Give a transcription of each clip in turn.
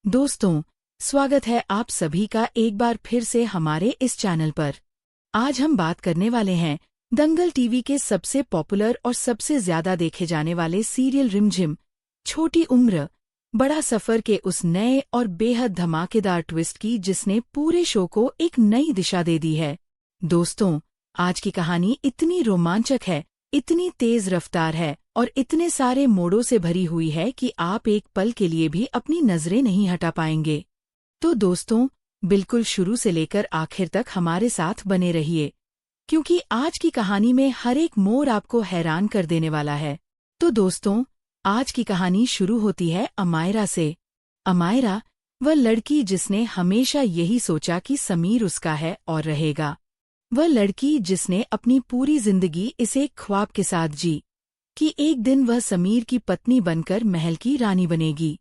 दोस्तों, स्वागत है आप सभी का एक बार फिर से हमारे इस चैनल पर। आज हम बात करने वाले हैं दंगल टीवी के सबसे पॉपुलर और सबसे ज्यादा देखे जाने वाले सीरियल रिमझिम छोटी उम्र बड़ा सफर के उस नए और बेहद धमाकेदार ट्विस्ट की जिसने पूरे शो को एक नई दिशा दे दी है। दोस्तों, आज की कहानी इतनी रोमांचक है, इतनी तेज रफ्तार है और इतने सारे मोड़ों से भरी हुई है कि आप एक पल के लिए भी अपनी नजरें नहीं हटा पाएंगे। तो दोस्तों, बिल्कुल शुरू से लेकर आखिर तक हमारे साथ बने रहिए, क्योंकि आज की कहानी में हर एक मोड़ आपको हैरान कर देने वाला है। तो दोस्तों, आज की कहानी शुरू होती है अमायरा से। अमायरा, वह लड़की जिसने हमेशा यही सोचा कि समीर उसका है और रहेगा। वह लड़की जिसने अपनी पूरी जिंदगी इस एक ख्वाब के साथ जी कि एक दिन वह समीर की पत्नी बनकर महल की रानी बनेगी।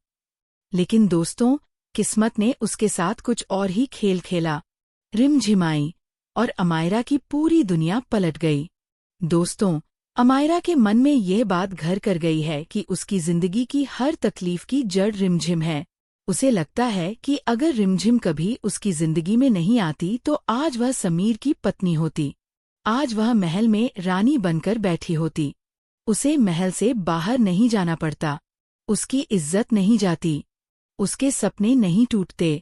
लेकिन दोस्तों, किस्मत ने उसके साथ कुछ और ही खेल खेला। रिमझिम आई और अमायरा की पूरी दुनिया पलट गई। दोस्तों, अमायरा के मन में यह बात घर कर गई है कि उसकी जिंदगी की हर तकलीफ की जड़ रिमझिम है। उसे लगता है कि अगर रिमझिम कभी उसकी जिंदगी में नहीं आती तो आज वह समीर की पत्नी होती। आज वह महल में रानी बनकर बैठी होती। उसे महल से बाहर नहीं जाना पड़ता, उसकी इज्जत नहीं जाती, उसके सपने नहीं टूटते।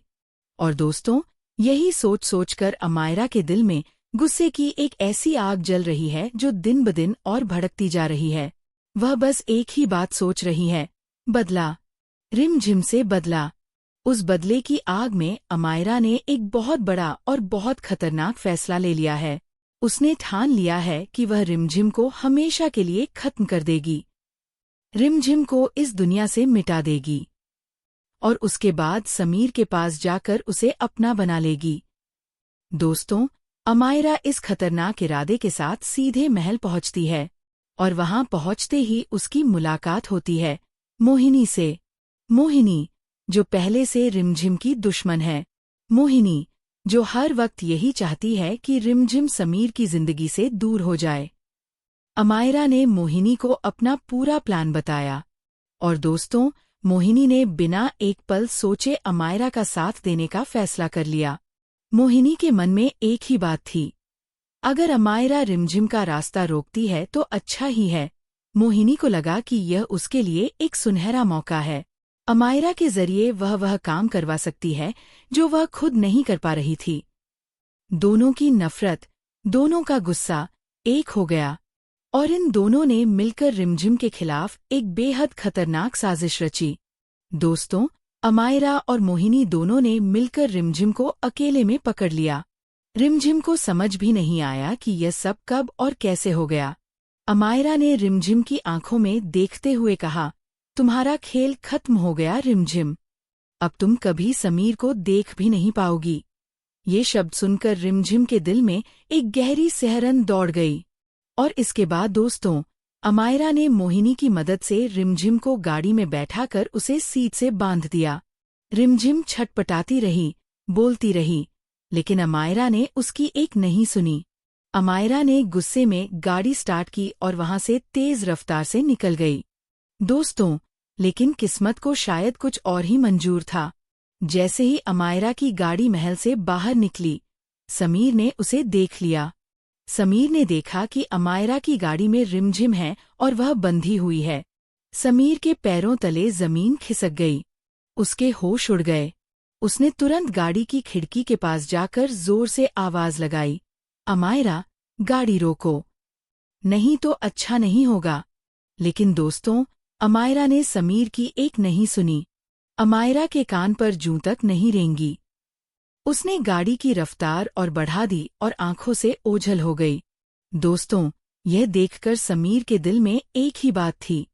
और दोस्तों, यही सोच सोचकर अमायरा के दिल में गुस्से की एक ऐसी आग जल रही है जो दिन ब दिन और भड़कती जा रही है। वह बस एक ही बात सोच रही है, बदला, रिमझिम से बदला। उस बदले की आग में अमायरा ने एक बहुत बड़ा और बहुत खतरनाक फैसला ले लिया है। उसने ठान लिया है कि वह रिमझिम को हमेशा के लिए खत्म कर देगी, रिमझिम को इस दुनिया से मिटा देगी और उसके बाद समीर के पास जाकर उसे अपना बना लेगी। दोस्तों, अमायरा इस खतरनाक इरादे के साथ सीधे महल पहुंचती है और वहां पहुंचते ही उसकी मुलाकात होती है मोहिनी से। मोहिनी, जो पहले से रिमझिम की दुश्मन है। मोहिनी, जो हर वक्त यही चाहती है कि रिमझिम समीर की जिंदगी से दूर हो जाए। अमायरा ने मोहिनी को अपना पूरा प्लान बताया और दोस्तों, मोहिनी ने बिना एक पल सोचे अमायरा का साथ देने का फैसला कर लिया। मोहिनी के मन में एक ही बात थी, अगर अमायरा रिमझिम का रास्ता रोकती है तो अच्छा ही है। मोहिनी को लगा कि यह उसके लिए एक सुनहरा मौका है। अमायरा के जरिए वह काम करवा सकती है जो वह खुद नहीं कर पा रही थी। दोनों की नफरत, दोनों का गुस्सा एक हो गया और इन दोनों ने मिलकर रिमझिम के खिलाफ एक बेहद खतरनाक साजिश रची। दोस्तों, अमायरा और मोहिनी दोनों ने मिलकर रिमझिम को अकेले में पकड़ लिया। रिमझिम को समझ भी नहीं आया कि यह सब कब और कैसे हो गया। अमायरा ने रिमझिम की आंखों में देखते हुए कहा, तुम्हारा खेल खत्म हो गया रिमझिम, अब तुम कभी समीर को देख भी नहीं पाओगी। ये शब्द सुनकर रिमझिम के दिल में एक गहरी सिहरन दौड़ गई और इसके बाद दोस्तों, अमायरा ने मोहिनी की मदद से रिमझिम को गाड़ी में बैठाकर उसे सीट से बांध दिया। रिमझिम छटपटाती रही, बोलती रही, लेकिन अमायरा ने उसकी एक नहीं सुनी। अमायरा ने गुस्से में गाड़ी स्टार्ट की और वहां से तेज रफ्तार से निकल गई। दोस्तों, लेकिन किस्मत को शायद कुछ और ही मंजूर था। जैसे ही अमायरा की गाड़ी महल से बाहर निकली, समीर ने उसे देख लिया। समीर ने देखा कि अमायरा की गाड़ी में रिमझिम है और वह बंधी हुई है। समीर के पैरों तले जमीन खिसक गई, उसके होश उड़ गए। उसने तुरंत गाड़ी की खिड़की के पास जाकर जोर से आवाज लगाई, अमायरा, गाड़ी रोको, नहीं तो अच्छा नहीं होगा। लेकिन दोस्तों, अमायरा ने समीर की एक नहीं सुनी। अमायरा के कान पर जूं तक नहीं रेंगी। उसने गाड़ी की रफ्तार और बढ़ा दी और आंखों से ओझल हो गई। दोस्तों, यह देखकर समीर के दिल में एक ही बात थी,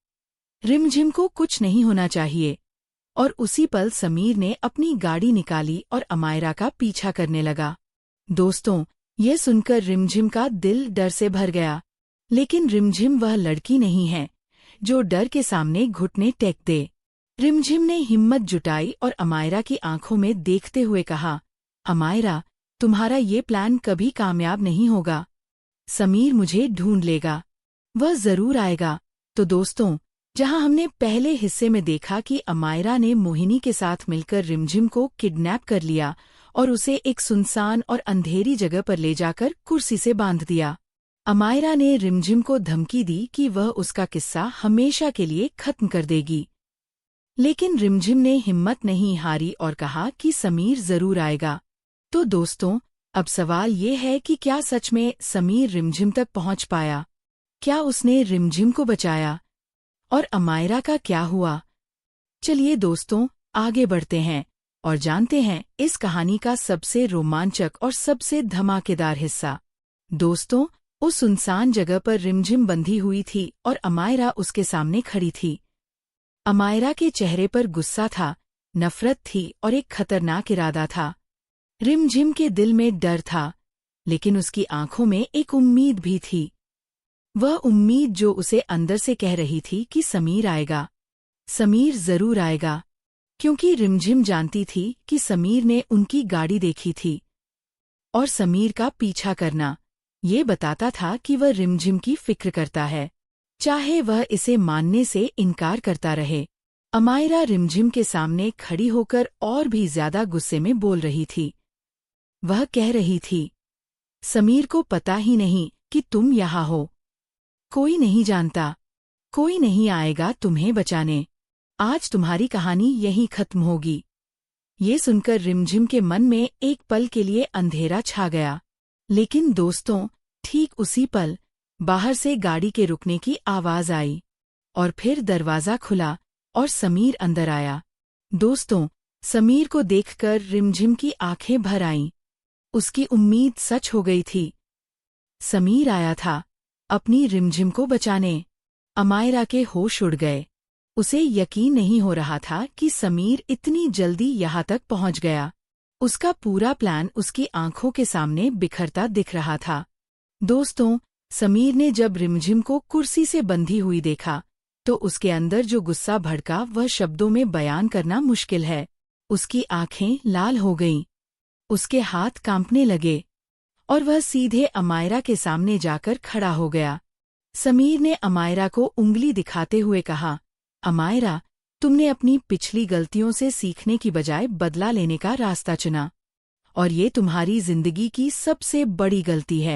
रिमझिम को कुछ नहीं होना चाहिए। और उसी पल समीर ने अपनी गाड़ी निकाली और अमायरा का पीछा करने लगा। दोस्तों, यह सुनकर रिमझिम का दिल डर से भर गया। लेकिन रिमझिम वह लड़की नहीं है जो डर के सामने घुटने टेक दे। रिमझिम ने हिम्मत जुटाई और अमायरा की आंखों में देखते हुए कहा, अमायरा, तुम्हारा ये प्लान कभी कामयाब नहीं होगा। समीर मुझे ढूंढ लेगा, वह जरूर आएगा। तो दोस्तों, जहां हमने पहले हिस्से में देखा कि अमायरा ने मोहिनी के साथ मिलकर रिमझिम को किडनैप कर लिया और उसे एक सुनसान और अंधेरी जगह पर ले जाकर कुर्सी से बांध दिया। अमायरा ने रिमझिम को धमकी दी कि वह उसका किस्सा हमेशा के लिए खत्म कर देगी। लेकिन रिमझिम ने हिम्मत नहीं हारी और कहा कि समीर जरूर आएगा। तो दोस्तों, अब सवाल ये है कि क्या सच में समीर रिमझिम तक पहुंच पाया? क्या उसने रिमझिम को बचाया? और अमायरा का क्या हुआ? चलिए दोस्तों, आगे बढ़ते हैं और जानते हैं इस कहानी का सबसे रोमांचक और सबसे धमाकेदार हिस्सा। दोस्तों, उस सुनसान जगह पर रिमझिम बंधी हुई थी और अमायरा उसके सामने खड़ी थी। अमायरा के चेहरे पर गुस्सा था, नफरत थी और एक खतरनाक इरादा था। रिमझिम के दिल में डर था, लेकिन उसकी आंखों में एक उम्मीद भी थी। वह उम्मीद जो उसे अंदर से कह रही थी कि समीर आएगा, समीर जरूर आएगा, क्योंकि रिमझिम जानती थी कि समीर ने उनकी गाड़ी देखी थी और समीर का पीछा करना ये बताता था कि वह रिमझिम की फिक्र करता है, चाहे वह इसे मानने से इनकार करता रहे। अमायरा रिमझिम के सामने खड़ी होकर और भी ज्यादा गुस्से में बोल रही थी। वह कह रही थी, समीर को पता ही नहीं कि तुम यहाँ हो। कोई नहीं जानता, कोई नहीं आएगा तुम्हें बचाने। आज तुम्हारी कहानी यहीं खत्म होगी। ये सुनकर रिमझिम के मन में एक पल के लिए अंधेरा छा गया। लेकिन दोस्तों, ठीक उसी पल बाहर से गाड़ी के रुकने की आवाज आई और फिर दरवाजा खुला और समीर अंदर आया। दोस्तों, समीर को देखकर रिमझिम की आंखें भर आईं। उसकी उम्मीद सच हो गई थी। समीर आया था अपनी रिमझिम को बचाने। अमायरा के होश उड़ गए। उसे यकीन नहीं हो रहा था कि समीर इतनी जल्दी यहाँ तक पहुँच गया। उसका पूरा प्लान उसकी आंखों के सामने बिखरता दिख रहा था। दोस्तों, समीर ने जब रिमझिम को कुर्सी से बंधी हुई देखा तो उसके अंदर जो गुस्सा भड़का वह शब्दों में बयान करना मुश्किल है। उसकी आंखें लाल हो गईं, उसके हाथ कांपने लगे और वह सीधे अमायरा के सामने जाकर खड़ा हो गया। समीर ने अमायरा को उंगली दिखाते हुए कहा, अमायरा, तुमने अपनी पिछली गलतियों से सीखने की बजाय बदला लेने का रास्ता चुना और ये तुम्हारी जिंदगी की सबसे बड़ी गलती है।